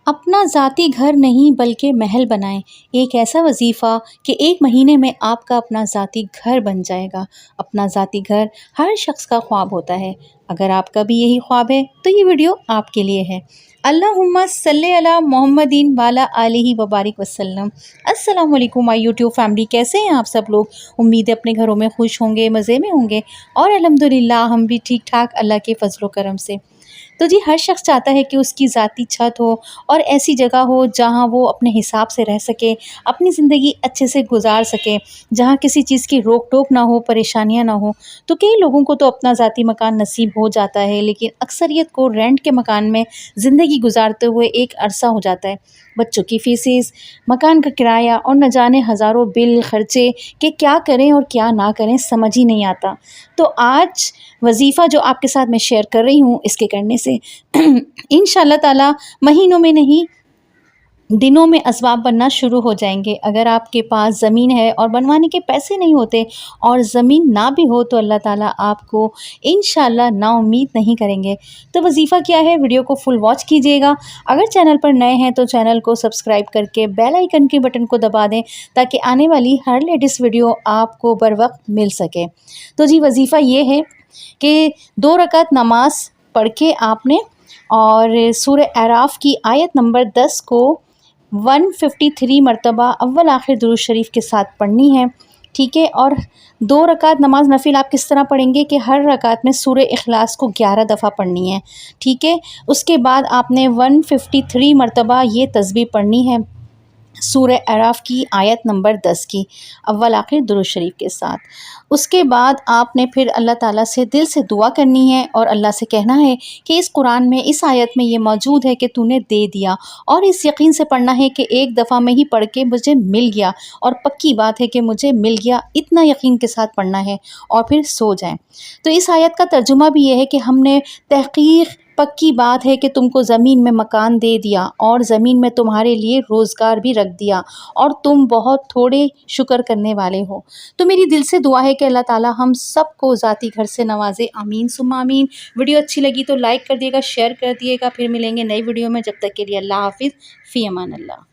اپنا ذاتی گھر نہیں بلکہ محل بنائیں، ایک ایسا وظیفہ کہ 1 مہینے میں آپ کا اپنا ذاتی گھر بن جائے گا۔ اپنا ذاتی گھر ہر شخص کا خواب ہوتا ہے۔ اگر آپ کا بھی یہی خواب ہے تو یہ ویڈیو آپ کے لیے ہے۔ اللہم صلی علی محمدین وعلی آلہ وبارک وسلم۔ السلام علیکم مائی یوٹیوب فیملی، کیسے ہیں آپ سب لوگ؟ امید ہے اپنے گھروں میں خوش ہوں گے، مزے میں ہوں گے، اور الحمدللہ ہم بھی ٹھیک ٹھاک اللہ کے فضل و کرم سے۔ تو جی، ہر شخص چاہتا ہے کہ اس کی ذاتی چھت ہو اور ایسی جگہ ہو جہاں وہ اپنے حساب سے رہ سکے، اپنی زندگی اچھے سے گزار سکے، جہاں کسی چیز کی روک ٹوک نہ ہو، پریشانیاں نہ ہوں۔ تو کئی لوگوں کو تو اپنا ذاتی مکان نصیب ہو جاتا ہے، لیکن اکثریت کو رینٹ کے مکان میں زندگی گزارتے ہوئے ایک عرصہ ہو جاتا ہے۔ بچوں کی فیسز، مکان کا کرایہ اور نہ جانے ہزاروں بل خرچے کہ کیا کریں اور کیا نہ کریں سمجھ ہی نہیں آتا۔ تو آج وظیفہ جو آپ کے ساتھ میں شیئر کر رہی ہوں، اس کے کرنے سے انشاءاللہ تعالی مہینوں میں نہیں، دنوں میں اسباب بننا شروع ہو جائیں گے۔ اگر آپ کے پاس زمین ہے اور بنوانے کے پیسے نہیں ہوتے اور زمین نہ بھی ہو تو اللہ تعالیٰ آپ کو انشاءاللہ نا امید نہیں کریں گے۔ تو وظیفہ کیا ہے، ویڈیو کو فل واچ کیجیے گا۔ اگر چینل پر نئے ہیں تو چینل کو سبسکرائب کر کے بیل آئیکن کے بٹن کو دبا دیں تاکہ آنے والی ہر لیٹسٹ ویڈیو آپ کو بر وقت مل سکے۔ تو جی، وظیفہ یہ ہے کہ 2 رکعت نماز پڑھ کے آپ نے اور سورہ اعراف کی آیت نمبر 10 کو 153 مرتبہ اول آخر درود شریف کے ساتھ پڑھنی ہے، ٹھیک ہے؟ اور 2 رکعت نماز نفل آپ کس طرح پڑھیں گے کہ ہر رکعت میں سورہ اخلاص کو 11 دفعہ پڑھنی ہے، ٹھیک ہے؟ اس کے بعد آپ نے 153 مرتبہ یہ تسبیح پڑھنی ہے سورہ اعراف کی آیت نمبر 10 کی اول آخر درود شریف کے ساتھ۔ اس کے بعد آپ نے پھر اللہ تعالیٰ سے دل سے دعا کرنی ہے اور اللہ سے کہنا ہے کہ اس قرآن میں، اس آیت میں یہ موجود ہے کہ تو نے دے دیا، اور اس یقین سے پڑھنا ہے کہ ایک دفعہ میں ہی پڑھ کے مجھے مل گیا، اور پکی بات ہے کہ مجھے مل گیا، اتنا یقین کے ساتھ پڑھنا ہے اور پھر سو جائیں۔ تو اس آیت کا ترجمہ بھی یہ ہے کہ ہم نے تحقیق، پکی بات ہے کہ تم کو زمین میں مکان دے دیا اور زمین میں تمہارے لیے روزگار بھی رکھ دیا، اور تم بہت تھوڑے شکر کرنے والے ہو۔ تو میری دل سے دعا ہے کہ اللہ تعالیٰ ہم سب کو ذاتی گھر سے نوازے، آمین ثم آمین۔ ویڈیو اچھی لگی تو لائک کر دیے گا، شیئر کر دیے گا۔ پھر ملیں گے نئی ویڈیو میں، جب تک کے لیے اللہ حافظ، فی امان اللہ۔